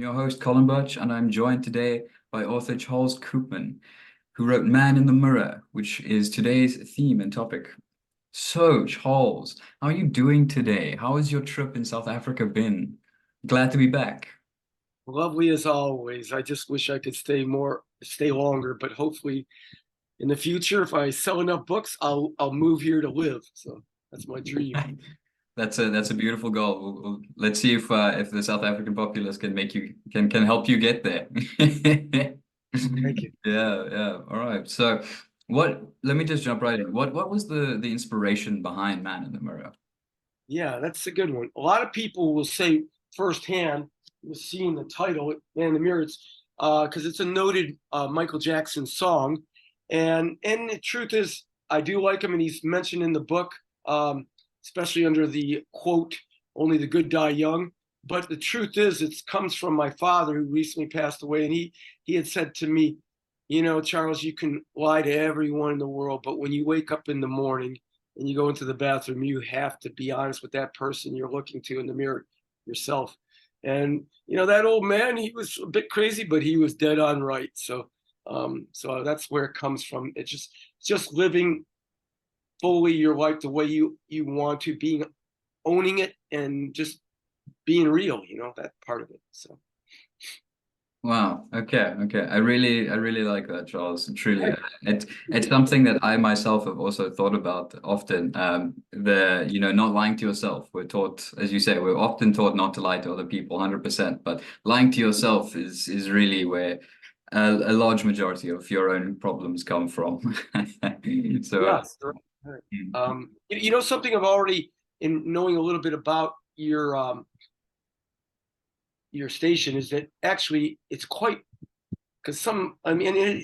your host, Colin Birch, and I'm joined today by author Charles Koopman, who wrote Man in the Mirror, which is today's theme and topic. So, Charles, how are you doing today? How has your trip in South Africa been? Glad to be back. Lovely as always. I just wish I could stay longer, but hopefully in the future, if I sell enough books, I'll move here to live. So that's my dream. That's a beautiful goal. Let's see if the South African populace can make you can help you get there. Thank you. Yeah, yeah. All right. So, let me just jump right in. What was the inspiration behind Man in the Mirror? Yeah, that's a good one. A lot of people will say firsthand, seeing the title, Man in the Mirror, it's because it's a noted Michael Jackson song. And the truth is, I do like him, and he's mentioned in the book, especially under the quote, "Only the good die young." But the truth is, it comes from my father, who recently passed away, and he had said to me, Charles, you can lie to everyone in the world, but when you wake up in the morning and you go into the bathroom, you have to be honest with that person you're looking to in the mirror, yourself. And that old man, he was a bit crazy, but he was dead on right. So that's where it comes from. It's just living fully your life the way you want to, being owning it and just being real. That part of it. So Wow. Okay. Okay. I really like that, Charles. Truly, it's something that I myself have also thought about often. Not lying to yourself. We're taught, as you say, we're often taught not to lie to other people, 100%. But lying to yourself is really where a large majority of your own problems come from. So, yes, right. You know something I've already, in knowing a little bit about your station, is that actually it's quite, because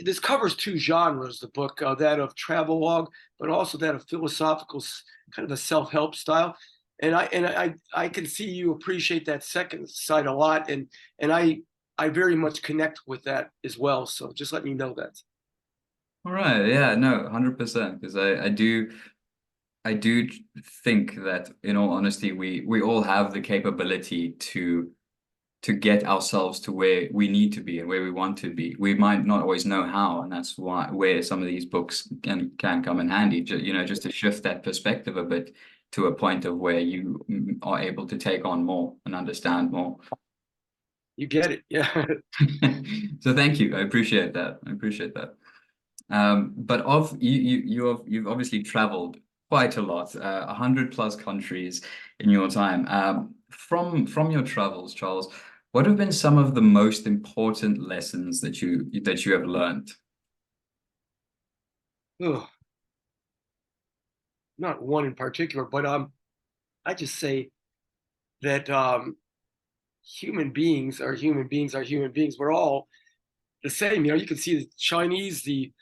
this covers two genres, the book, that of travelogue, but also that of philosophical, kind of a self-help style. And I can see you appreciate that second side a lot, and I very much connect with that as well. So just let me know that. all right. Yeah. No, 100%. Because I do think that, in all honesty, we all have the capability to get ourselves to where we need to be and where we want to be. We might not always know how, and that's why where some of these books can come in handy. Just to shift that perspective a bit to a point of where you are able to take on more and understand more. You get it, yeah. So thank you. I appreciate that. I appreciate that. But of you've obviously traveled quite a lot, 100 plus countries in your time. From your travels, Charles, what have been some of the most important lessons that you have learned? Ugh, not one in particular, but I just say that human beings are human beings are human beings. We're all the same. You can see the Chinese, the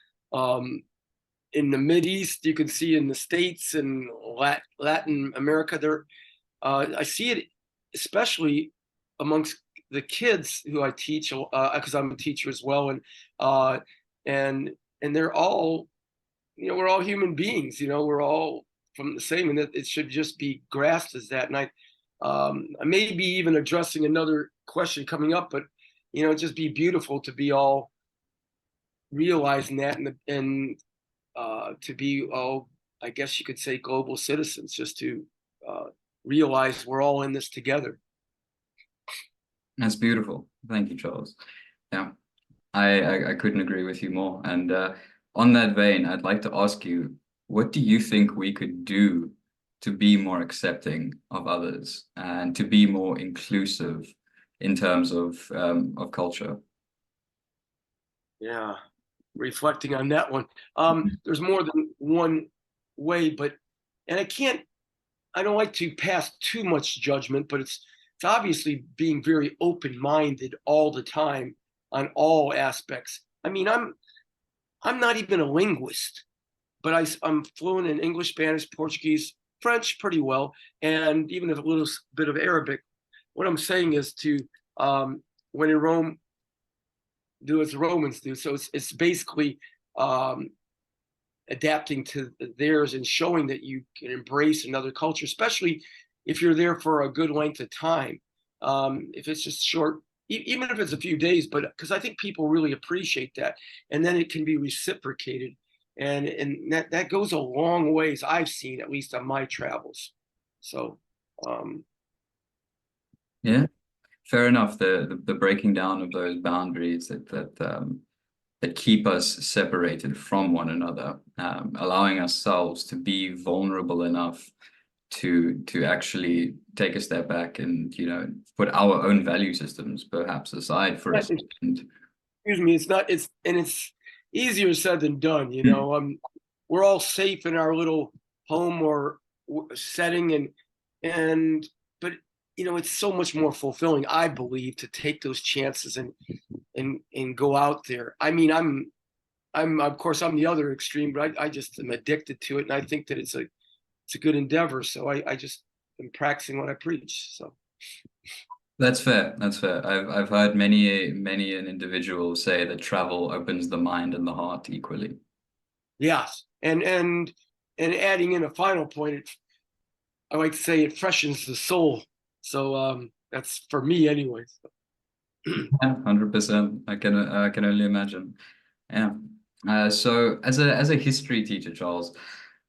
in the Mid East, you can see in the States and Latin America. I see it especially amongst the kids who I teach, because I'm a teacher as well, uh, and and they're all, we're all human beings. We're all from the same, and it should just be grasped as that. And I may be even addressing another question coming up, but just be beautiful to be all realizing that, and to be all, I guess you could say, global citizens, just to uh, realize we're all in this together. That's beautiful. Thank you, Charles. Yeah, I couldn't agree with you more. And on that vein, I'd like to ask you, what do you think we could do to be more accepting of others and to be more inclusive in terms of culture? Yeah, reflecting on that one. There's more than one way, but and I don't like to pass too much judgment, but it's obviously being very open-minded all the time on all aspects. I mean, I'm not even a linguist, but I'm fluent in English, Spanish, Portuguese, French pretty well, and even a little bit of Arabic. What I'm saying is to, when in Rome, do as the Romans do. So it's basically um, adapting to theirs and showing that you can embrace another culture, especially if you're there for a good length of time. If it's just short, even if it's a few days, but because I think people really appreciate that, and then it can be reciprocated, and that goes a long ways. I've seen, at least on my travels. So, Yeah, fair enough. The breaking down of those boundaries that keep us separated from one another, allowing ourselves to be vulnerable enough to actually take a step back and, put our own value systems perhaps aside for a second. excuse me, it's easier said than done. We're all safe in our little home or setting, and but it's so much more fulfilling, I believe, to take those chances and go out there. I mean, I'm of course I'm the other extreme, but I just am addicted to it, and I think that it's a good endeavor. So I just am practicing what I preach. So That's fair. That's fair. I've heard many an individual say that travel opens the mind and the heart equally. yes, and adding in a final point, I like to say it freshens the soul. So that's for me, anyways. Yeah, 100%. I can only imagine. Yeah. So as a history teacher, Charles,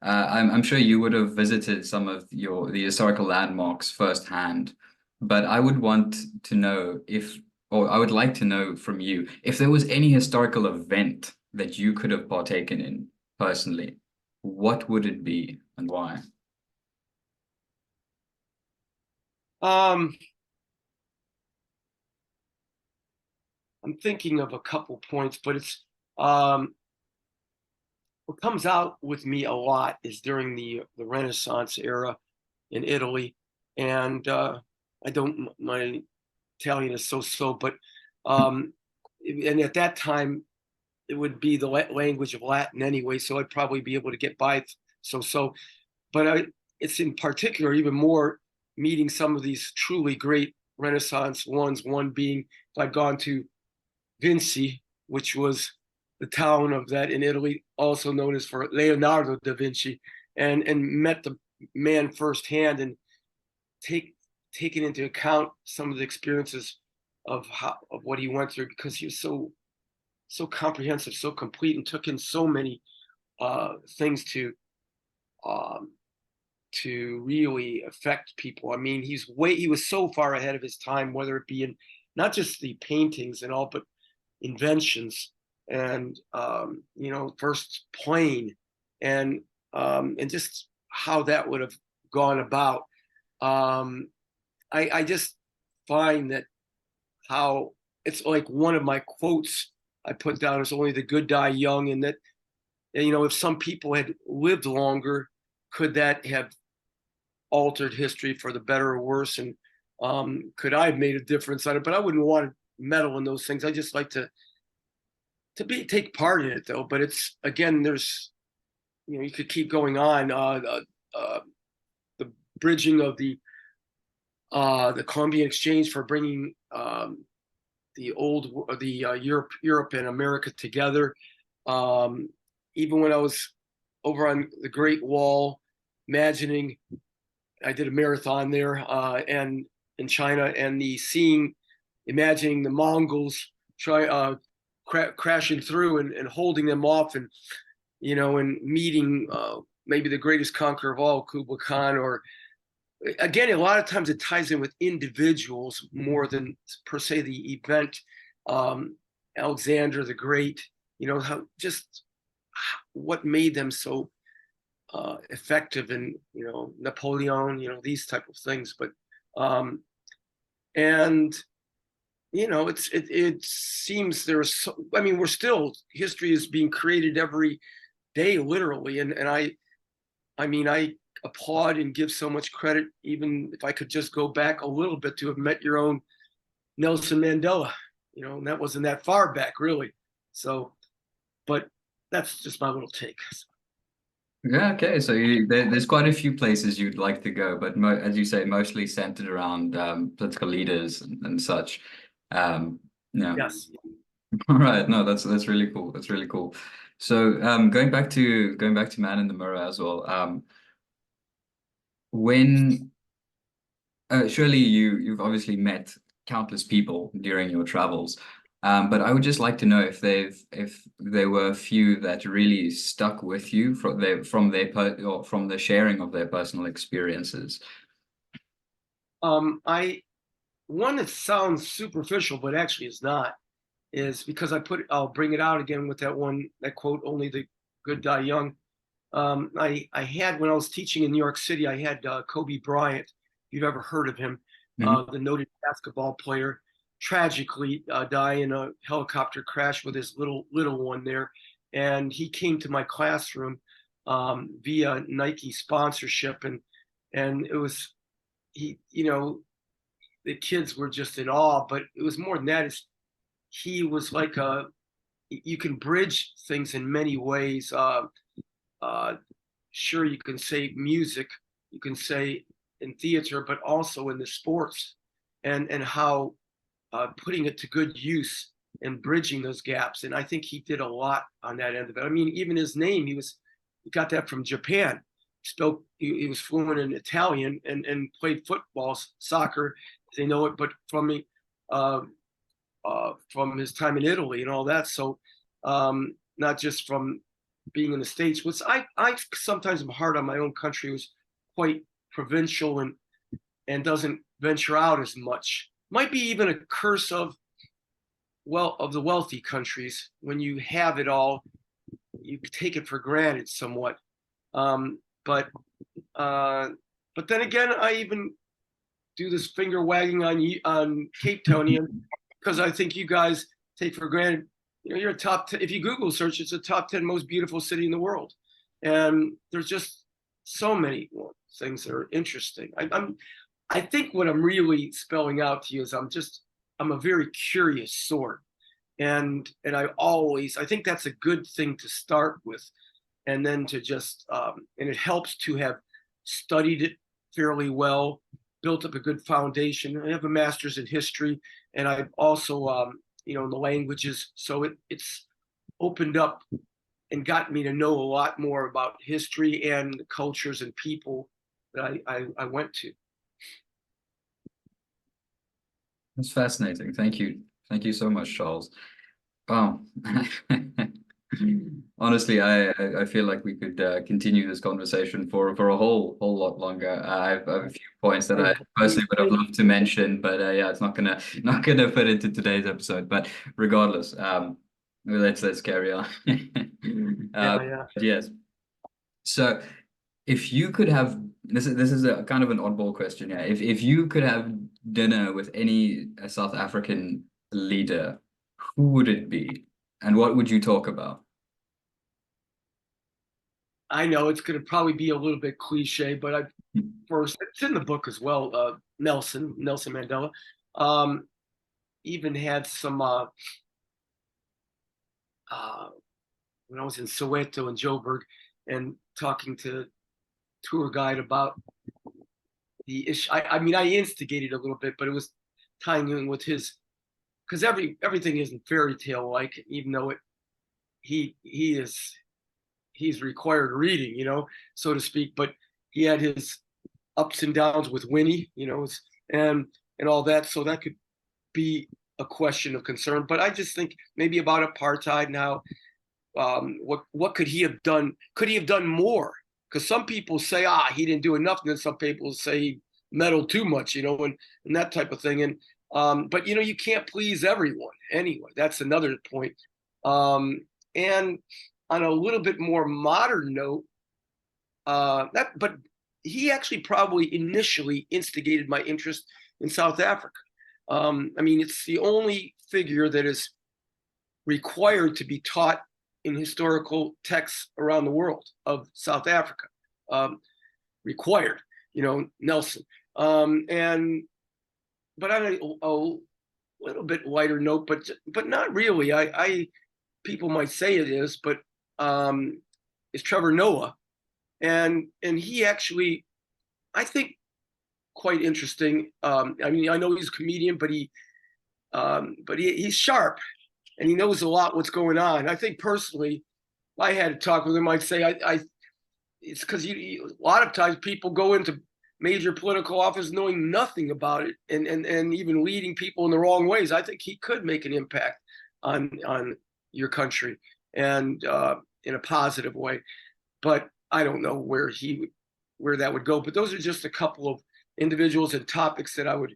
I'm sure you would have visited some of the historical landmarks firsthand, but I would want to know or I would like to know from you if there was any historical event that you could have partaken in personally, what would it be and why? Um, I'm thinking of a couple points, but it's um, what comes out with me a lot is during the Renaissance era in Italy, and I don't my Italian is so, but um, and at that time it would be the language of Latin anyway, so I'd probably be able to get by so. But it's in particular even more meeting some of these truly great Renaissance ones. One being I've gone to Vinci, which was the town of that in Italy, also known as for Leonardo da Vinci, and met the man firsthand and take taken into account some of the experiences of what he went through, because he was so comprehensive, so complete, and took in so many things um, to really affect people. I mean, he was so far ahead of his time, whether it be in not just the paintings and all, but inventions and first plane and just how that would have gone about. Um, I just find that how it's like one of my quotes I put down is only the good die young, and that if some people had lived longer, could that have altered history for the better or worse? And could I have made a difference on it? But I wouldn't want to meddle in those things. I just like to take part in it, though. But it's again, there's you could keep going on. The bridging of the Columbian Exchange for bringing Europe and America together. Even when I was over on the Great Wall, imagining I did a marathon there and in China, and imagining the Mongols crashing through and holding them off, and meeting maybe the greatest conqueror of all, Kublai Khan. Or again, a lot of times it ties in with individuals more than per se the event. Alexander the Great, how just what made them so effective, and Napoleon, these type of things. But and it seems we're still, history is being created every day, literally, and I mean, I applaud and give so much credit, even if I could just go back a little bit, to have met your own Nelson Mandela, and that wasn't that far back, really. So, but that's just my little take. Yeah, okay. So there's quite a few places you'd like to go, but as you say, mostly centered around political leaders and such. Um, yeah. Yes. All right. No, that's really cool. That's really cool. So going back to Man in the Mirror as well. When surely you've obviously met countless people during your travels. But I would just like to know if there were a few that really stuck with you or from the sharing of their personal experiences. I one that sounds superficial, but actually is not, is because I'll bring it out again with that quote, "Only the good die young." I had, when I was teaching in New York City, I had Kobe Bryant. If you've ever heard of him, Mhm. the noted basketball player, tragically die in a helicopter crash with his little one there, and he came to my classroom via Nike sponsorship, and it was he, the kids were just in awe. But it was more than that. He was like you can bridge things in many ways. Uh, sure, you can say music, you can say in theater, but also in the sports, and how putting it to good use and bridging those gaps. And I think he did a lot on that end of it. I mean, even his name, he got that from Japan. He was fluent in Italian and played football, soccer, they know it, but uh, from his time in Italy and all that. So not just from being in the States, which I sometimes am hard on my own country. It was quite provincial and doesn't venture out as much. Might be even a curse of the wealthy countries. When you have it all, you take it for granted somewhat. Um, but uh, but then again, I even do this finger wagging on Cape Townian because I think you guys take for granted. You're a top 10, if you Google search, it's a top 10 most beautiful city in the world, and there's just so many things that are interesting. I think what I'm really spelling out to you is I'm a very curious sort, and I think that's a good thing to start with, and then to just and it helps to have studied it fairly well, built up a good foundation. I have a master's in history, and I've also in the languages, so it's opened up and got me to know a lot more about history and the cultures and people that I went to. That's fascinating. Thank you. Thank you so much, Charles. Wow. Honestly, I feel like we could continue this conversation for a whole lot longer. I have a few points that I personally would have loved to mention, but yeah, it's not gonna fit into today's episode. But regardless, let's carry on. Yeah, Uh, yeah. yes. So if you could have this is a kind of an oddball question, yeah. If you could have dinner with any South African leader, who would it be, and what would you talk about? I know it's going to probably be a little bit cliche, but first, it's in the book as well. Nelson Mandela, um, even had some uh, when I was in Soweto and Joburg, and talking to tour guide about the issue. I mean, I instigated a little bit, but it was tying in with his, because everything isn't fairy tale like, even though he's required reading, so to speak. But he had his ups and downs with Winnie, and and all that. So that could be a question of concern. But I just think maybe about apartheid now. What could he have done? Could he have done more? Because some people say, he didn't do enough, and then some people say he meddled too much, and that type of thing. And but you can't please everyone anyway. That's another point. And on a little bit more modern note, but he actually probably initially instigated my interest in South Africa. I mean, it's the only figure that is required to be taught in historical texts around the world of South Africa. Required, Nelson. And but on a little bit lighter note, but not really. I people might say it is, but is Trevor Noah, and he actually, I think, quite interesting. I mean, I know he's a comedian, but he's sharp, and he knows a lot what's going on. I think personally, if I had to talk with him, I'd say it's because a lot of times people go into major political office knowing nothing about it, and even leading people in the wrong ways. I think he could make an impact on your country, and in a positive way. But I don't know where that would go. But those are just a couple of individuals and topics that I would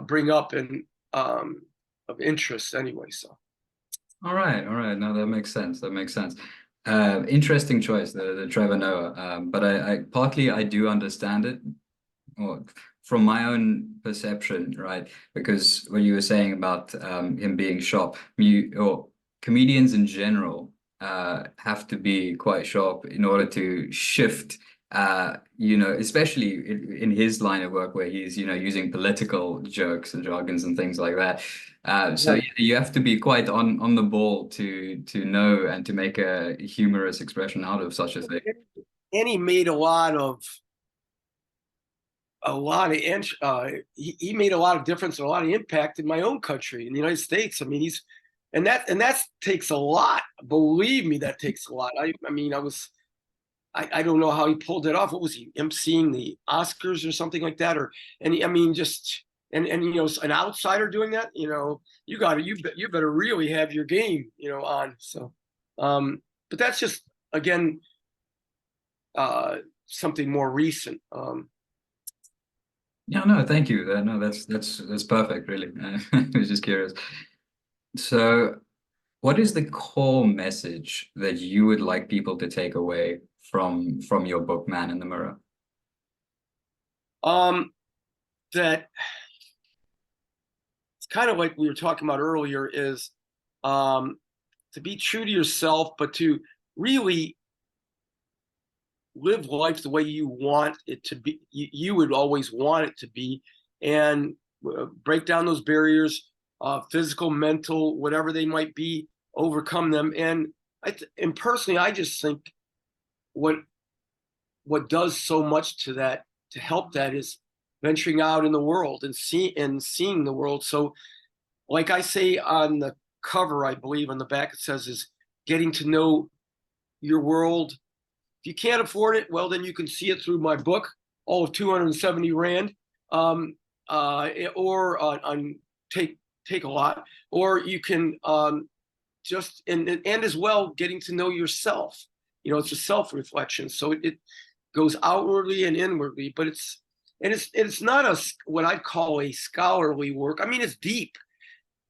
bring up and of interest anyway. So All right, all right. No, that makes sense. That makes sense. Interesting choice, the Trevor Noah. But I partly I do understand it, or from my own perception, right? Because what you were saying about him being sharp, or comedians in general have to be quite sharp in order to shift. Especially in his line of work where he's, using political jokes and jargons and things like that. So right. you have to be quite on the ball to know and to make a humorous expression out of such a thing. And he made he made a lot of difference and a lot of impact in my own country, in the United States. I mean, that takes a lot. Believe me, that takes a lot. I mean, I don't know how he pulled it off. What was he emceeing the Oscars or something like that? I mean, just and an outsider doing that, you better really have your game, on. So, but that's just again something more recent. Yeah, no, thank you. No, that's perfect, really. I was just curious. So, what is the core message that you would like people to take away from your book, Man in the Mirror? That it's kind of like we were talking about earlier, is to be true to yourself, but to really live life the way you want it to be. You would always want it to be, and break down those barriers, physical, mental, whatever they might be, overcome them. And personally, I just think what does so much to help that is venturing out in the world and seeing the world. So, like I say on the cover, I believe on the back it says, is getting to know your world. If you can't afford it, well, then you can see it through my book, all of 270 Rand, or on take a lot, or you can just and as well getting to know yourself. It's a self-reflection, so it goes outwardly and inwardly, but it's not what I'd call a scholarly work. I mean, it's deep,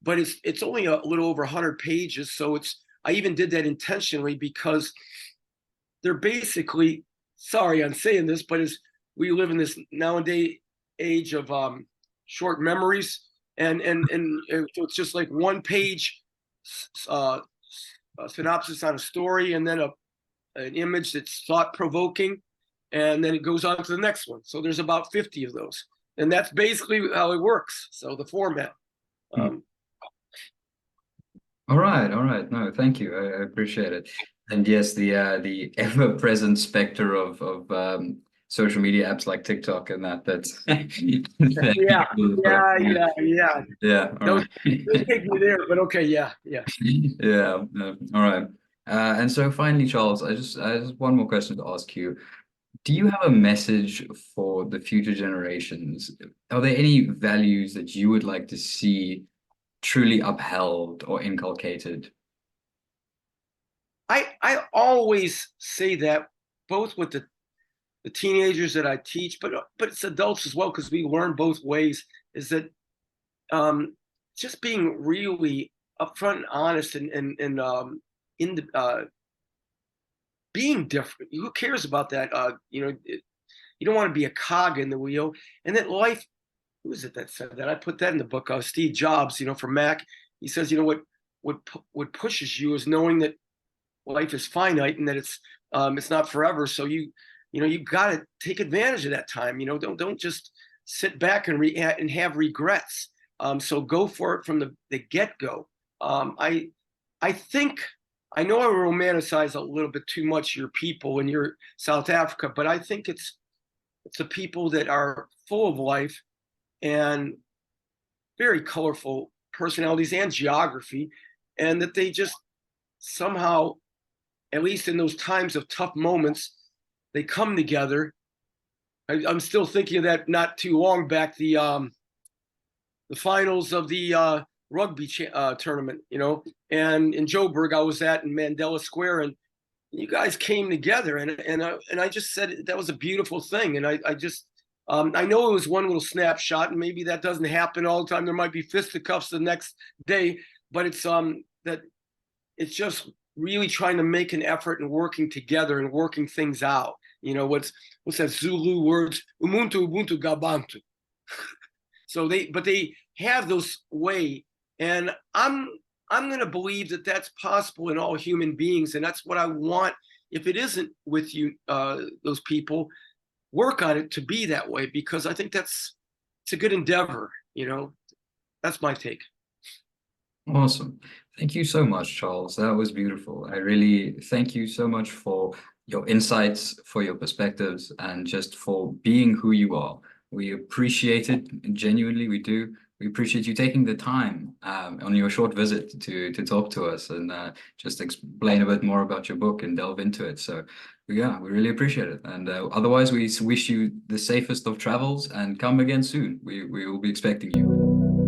but it's only a little over 100 pages. So I even did that intentionally because they're basically, sorry I'm saying this, but as we live in this nowadays age of short memories, and so it's just like one page synopsis on a story, and then an image that's thought provoking, and then it goes on to the next one. So there's about 50 of those, and that's basically how it works. So the format. All right, all right. No, thank you. I appreciate it. And yes, the ever-present specter of social media apps like TikTok and that's that Yeah, people are, yeah. yeah, all Don't right. take me there, but okay, yeah. Yeah, all right. And so finally, Charles, I just one more question to ask you. Do you have a message for the future generations? Are there any values that you would like to see truly upheld or inculcated? I always say that, both with the teenagers that I teach, but it's adults as well, because we learn both ways. Is that just being really upfront and honest, and in the being different. Who cares about that? You don't want to be a cog in the wheel, and that life. Who is it that said that? I put that in the book. Steve Jobs, from Mac. He says, what pushes you is knowing that life is finite and that it's not forever. So you got to take advantage of that time. Don't just sit back and have regrets. So go for it from the get go. I think, I know I romanticize a little bit too much your people in your South Africa, but I think it's the people that are full of life and very colorful personalities and geography, and that they just somehow, at least in those times of tough moments, they come together I'm still thinking of that not too long back, the finals of the rugby tournament, you know, and in Joburg I was at in Mandela Square, and you guys came together, and I just said that was a beautiful thing, and I just I know it was one little snapshot, and maybe that doesn't happen all the time. There might be fisticuffs the next day, but it's that it's just really trying to make an effort and working together and working things out. You know, what's that Zulu words? Umuntu, Ubuntu, Gabantu. So they have those way, and I'm going to believe that that's possible in all human beings, and that's what I want. If it isn't with you, those people, work on it to be that way, because I think it's a good endeavor. You know, that's my take. Awesome. Thank you so much, Charles. That was beautiful. I really thank you so much for your insights, for your perspectives, and just for being who you are. We appreciate it, genuinely, we do. We appreciate you taking the time on your short visit to talk to us and just explain a bit more about your book and delve into it. So, yeah, we really appreciate it. And otherwise, we wish you the safest of travels and come again soon. We will be expecting you.